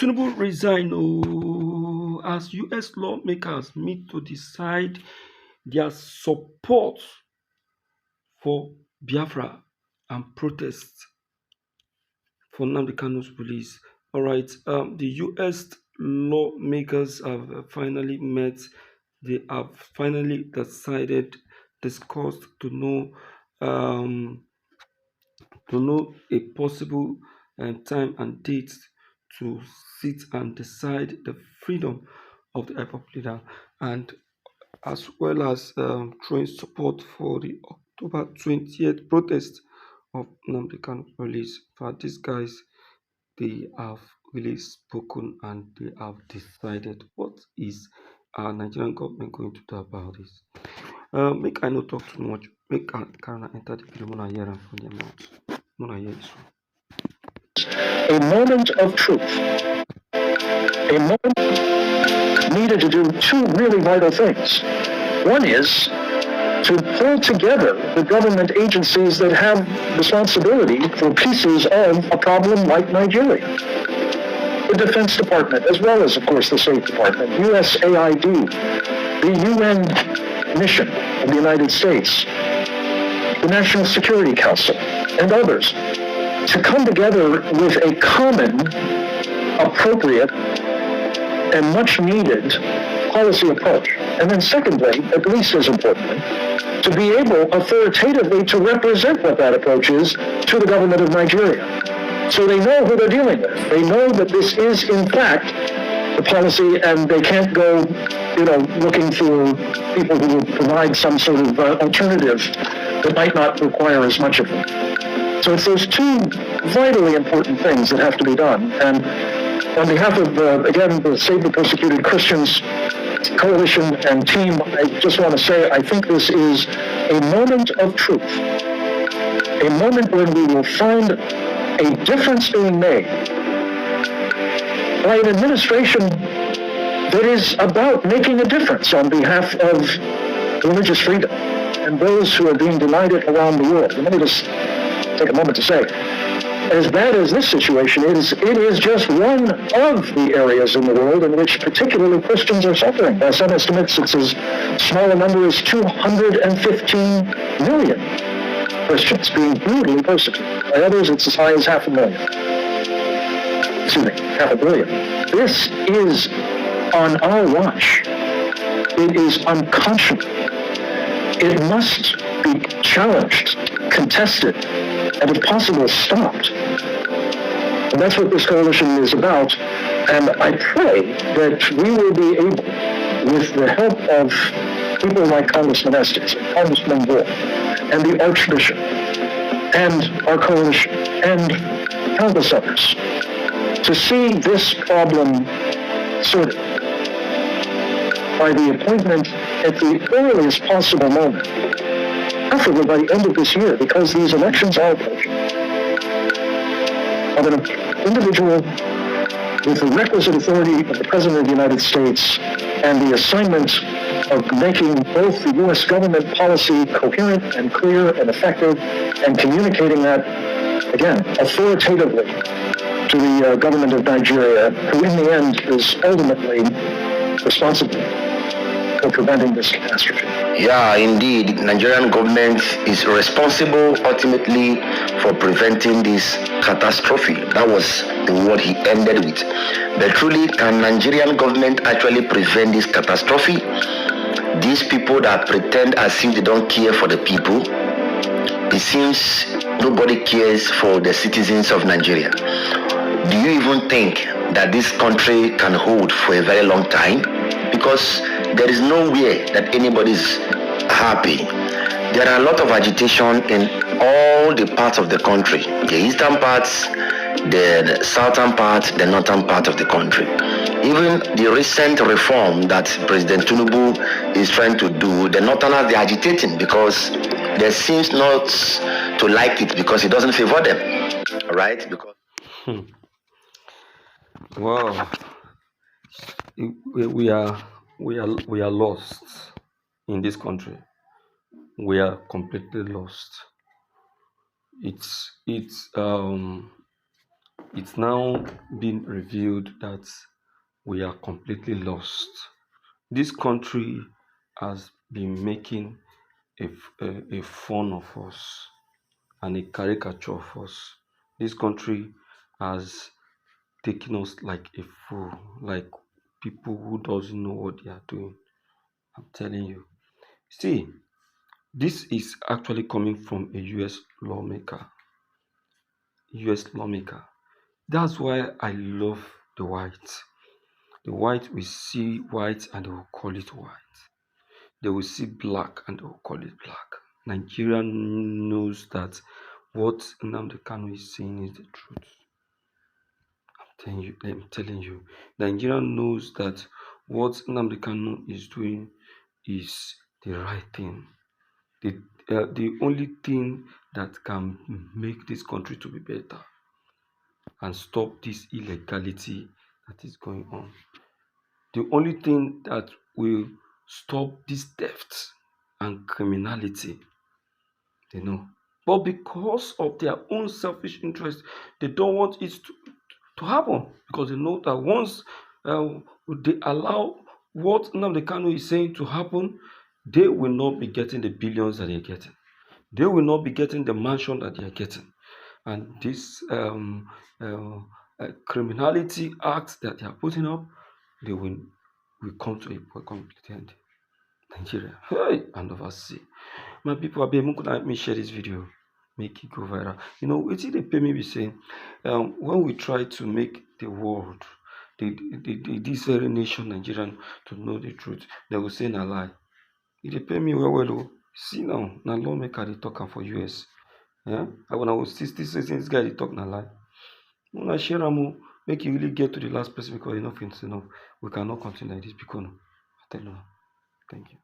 Tinubu resign as US lawmakers meet to decide their support for Biafra and protests for Nnamdi Kanu's release. All right, the US lawmakers have finally met. They have finally decided, discussed um, to know a possible time and date to sit and decide the freedom of the IPOP leader, and as well as showing support for the October 20th protest of Nnamdi Kanu release. For these guys, they have really spoken and they have decided what is our Nigerian government going to do about this. Make I not talk too much. Make I can enter the film and hear from their mouth. Mona hear this one. A moment of truth, a moment needed to do two really vital things. One is to pull together the government agencies that have responsibility for pieces of a problem like Nigeria. The Defense Department, as well as, of course, the State Department, USAID, the UN mission of the United States, the National Security Council, and others, to come together with a common, appropriate, and much needed policy approach. And then secondly, at least as importantly, to be able authoritatively to represent what that approach is to the government of Nigeria. So they know who they're dealing with. They know that this is, in fact, the policy, and they can't go, looking for people who will provide some sort of alternative that might not require as much of them. So it's those two vitally important things that have to be done. And on behalf of, again, the Save the Persecuted Christians Coalition and team, I just want to say I think this is a moment of truth, a moment when we will find a difference being made by an administration that is about making a difference on behalf of religious freedom and those who are being denied it around the world. And let me just take a moment to say, as bad as this situation is, it is just one of the areas in the world in which particularly Christians are suffering. By some estimates, it's as small a number as 215 million Christians being brutally persecuted. By others, it's as high as 500,000. Excuse me, 500 million. This is on our watch. It is unconscionable. It must be challenged, contested, and if possible, stopped. And that's what this coalition is about. And I pray that we will be able, with the help of people like Congressman Estes, Congressman Wolf, and the Archbishop, and our coalition, and countless others, to see this problem sorted by the appointment at the earliest possible moment, preferably by the end of this year, because these elections are approaching, of an individual with the requisite authority of the President of the United States and the assignment of making both the U.S. government policy coherent and clear and effective, and communicating that, again, authoritatively to the government of Nigeria, who in the end is ultimately responsible for preventing this catastrophe. Yeah, indeed, Nigerian government is responsible ultimately for preventing this catastrophe. That was the word he ended with. But truly, can Nigerian government actually prevent this catastrophe? These people that pretend as if they don't care for the people, it seems nobody cares for the citizens of Nigeria. Do you even think that this country can hold for a very long time? Because there is nowhere that anybody is happy. There are a lot of agitation in all the parts of the country, the eastern parts, the southern part, the northern part of the country. Even the recent reform that President Tinubu is trying to do, the northerners, they are agitating because they seems not to like it because it doesn't favor them, right? Because Wow, we are lost in this country. We are completely lost. It's It's now been revealed that we are completely lost. This country has been making a fun of us and a caricature of us. This country has taken us like a fool, like people who doesn't know what they are doing. I'm telling you. See, this is actually coming from a US lawmaker. US lawmaker. That's why I love the white. The white will see white and they will call it white. They will see black and they will call it black. Nigeria knows that what Nnamdi Kanu is saying is the truth. I'm telling you, Nigeria knows that what Nnamdi Kanu is doing is the right thing. The only thing that can make this country to be better and stop this illegality that is going on. The only thing that will stop this theft and criminality, you know. But because of their own selfish interest, they don't want it to happen because they know that once they allow what Nnamdi Kanu is saying to happen, they will not be getting the billions that they're getting. They will not be getting the mansion that they are getting. And this criminality act that they are putting up, they will come to a complete end. Nigeria, hey, and oversee. My people, abeg make una help me share this video, make it go viral. You know, wetin dey pain me be say, when we try to make the world, this very nation, Nigerian, to know the truth, they go say na lie. E dey pain me well well o. See now, na lawmaker dey talk am for US. And una go still say this guy dey talk na lie. Una share am o, make e really get to the last person because enough is enough. We cannot continue like this because I tell una. Thank you.